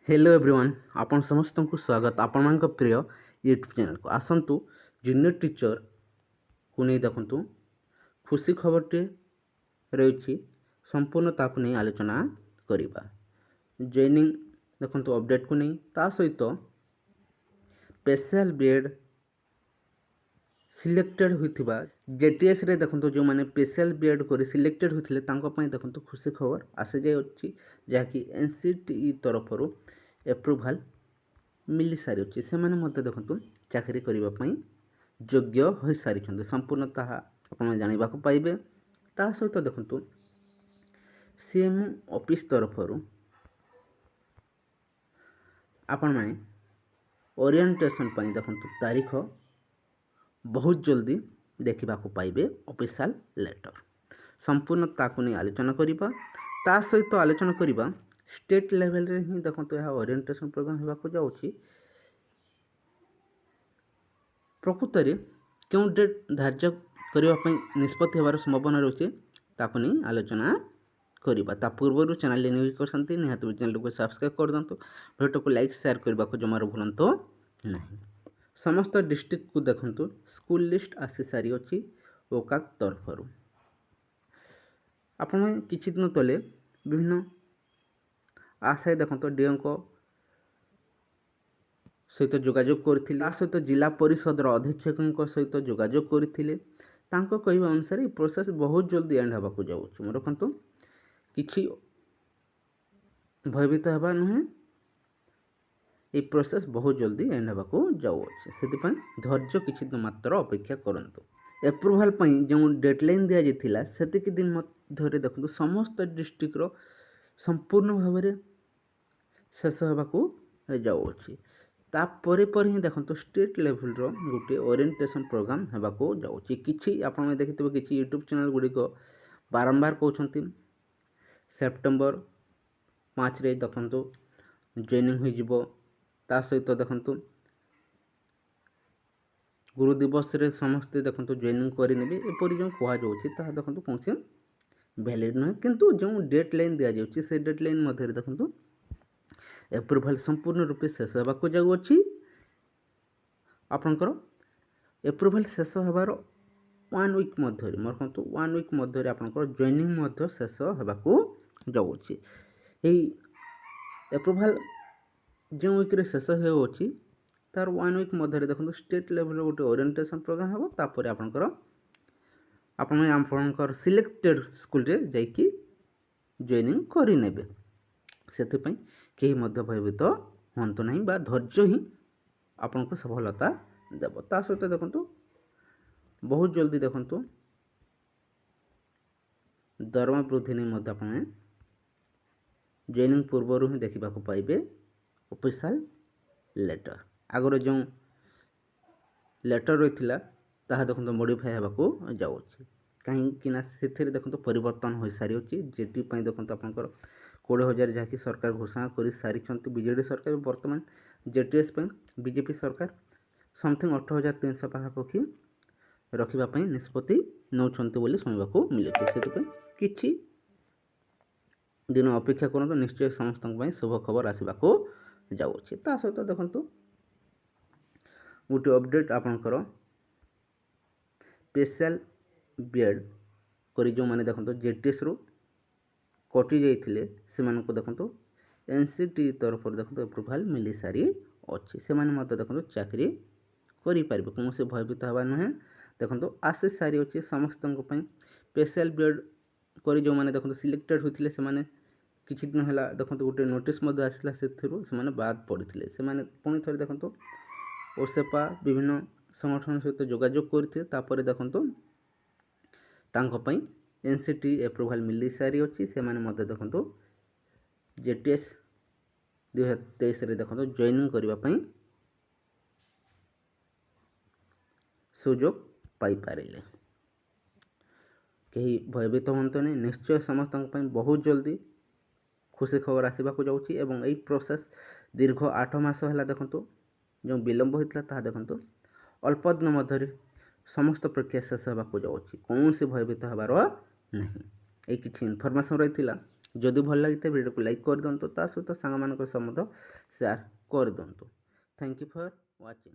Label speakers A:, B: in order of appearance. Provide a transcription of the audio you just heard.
A: Hello everyone आपण समस्त को स्वागत आपण मान प्रिय यूट्यूब चैनल को आसतु जूनियर टीचर को नहीं देखु खुशी खबरटे रही संपूर्ण ताकू नहीं आलोचना करवा जॉइनिंग देखु अपडेट को नहीं ता सहित स्पेशल बीएड सिलेक्टेड होता जेटीएस रे देखो जो मैंने स्पेशल बीएड कर सिलेक्टेड होते देखो खुशी खबर आसी जाए जहाँकि एनसीटी तरफ एप्रुवाल मिल सारी से देखो चाकरी करने योग्य हो सारी संपूर्ण ताहा आपने जानवा पाइबे। ता सहित देखो सीएम ऑफिस तरफ आपण मैंने ओरिएंटेशन देखो तारीख बहुत जल्दी देखा पाइबे ऑफिशियल लेटर संपूर्ण ताकू नहीं आलोचना करवा। ता सहित आलोचना करवा स्टेट लेवल रे ही देखो यह ओरिएंटेशन प्रोग्राम होगा जाऊँगी प्रकृत में क्यों डेट धार्य करने निष्पत्ति होवार संभावना रही ताकू नहीं आलोचना करवा। ता पूर्व चैनल न्यू करते निहत चैनल को सब्सक्राइब कर दिंतु वीडियो को लाइक शेयर करने को जमार भूलु नहीं। समस्त डिस्ट्रिक्ट को देखु स्कूल लिस्ट आसी सारी अच्छी ओकाक तरफ आपण किछि दिन तले विभिन्न आशायी देखो डीएम को सहित जोगाजोग करथिले सहित जिला परिषद अधीक्षक सहित जोगाजोग करथिले तांको कहवा अनुसार प्रोसेस बहुत जल्दी एंड होगा जाऊँ मोर देखो किछि भयभीत होगा नुहे ये प्रोसेस बहुत जल्दी एंड होगा जाऊँचे से धैर्य किछि दिन मात्र अपेक्षा करंतु एप्रुवाल जो डेडलाइन दि जाइथिला सेतिक दिन मध्य देखो समस्त डिस्ट्रिक्टर संपूर्ण भाव में शेष होगा जाऊँगी तापर पर ही देखो स्टेट लेवल गोटे ओरिएंटेशन प्रोग्राम होगा जाऊँगी किछि आपन देखिथिबे किछि यूट्यूब चैनल गुड़िक बारंबार कहते सेप्टेम्बर 5 रे देखो जॉइनिंग हो ता सहित देखो गुरु दिवस रे समस्ते देखो जॉइनिंग करेंगे एपरी जो कहुच्छे देखो कौन से वैलिड नुहे किंतु जो डेट लाइन दि जाऊँगी से डेट लाइन मध्य देखो एप्रुवाल संपूर्ण रूपे शेष होगा जाऊँगी आपणकर एप्रुवाल शेष होबार 1 वीक मध्य देखो 1 वीक मध्य आपणकर जॉइनिंग शेष होगा जाऊँगी एप्रुवाल जो वीक्रे शेष होची तार 1 वीक मध्य देखो स्टेट लेवल गोटे ओरिएंटेशन प्रोग्राम हम तापर आपणकर आपणकर सिलेक्टेड स्कूल रे जाइकी जॉइनिंग करें से कहीं भयभीत हूँ ना बा धैर्य ही आपण को सफलता देव। ता सहित देखो बहुत जल्दी देखो दरमा वृद्धि नहीं आप जॉइनिंग पूर्वर ही देखा पाइबे ऑफिशियल लेटर आगर जो लेटर रही है देखो मॉडिफाई होगा जाऊँगी कहीं से देखो परिवर्तन हो सारी जेटी देखो आपंकर 20,000 जहाँकि सरकार घोषणा कर सारी बीजेडी सरकार बर्तमान जेटीएस बीजेपी सरकार समथिंग 18,300 पाखापाखि रखापी निष्पत्ति नौकरी शुणा मिले से किछि दिन अपेक्षा करूँ निश्चय समस्त शुभ खबर आसवाक जाऊँगी। ता सहित देखो गोटे अपडेट आपणकर स्पेशल बीएड करी जो मैंने देखो जेटीएस रु कटि जाइए से देखो एनसीटी तरफ देखो एप्रुवाल मिल सारी अच्छी से देखो चाकरी करें कौन से भयभीत हवा नुहे देखो आसी सारी अच्छी समस्त स्पेशल बीएड करी जो मैंने देखो सिलेक्टेड होते से किछि दिन है देखो गोटे नोटिस आसला से बाद पड़ते से पुणी थे देखो ओसेपा विभिन्न संगठन सहित जोगाजोग करते देखो एनसीटी एप्रुवाल मिल सारी अच्छी से देखो जेटीएस 2023 रे देखो जॉइनिंग करने सुजोग पाइपारे कहीं भयभीत हूँ नहीं निश्चय समस्त बहुत जल्दी खुशी खबर आसवाक जाऊँगी एवं यही प्रोसेस दीर्घ 8 मास है देखो जो विलंब होता देखो अल्प दिन मध्य समस्त प्रक्रिया शेष होगा जाऊँगी कौन से भयभीत हबार नहीं ये किसी इनफर्मेशन रही जदि भल लगी वीडियो को लाइक कर दिंतु ता सहित सांग मान सह सेयार कर दिंतु। Thank you for watching.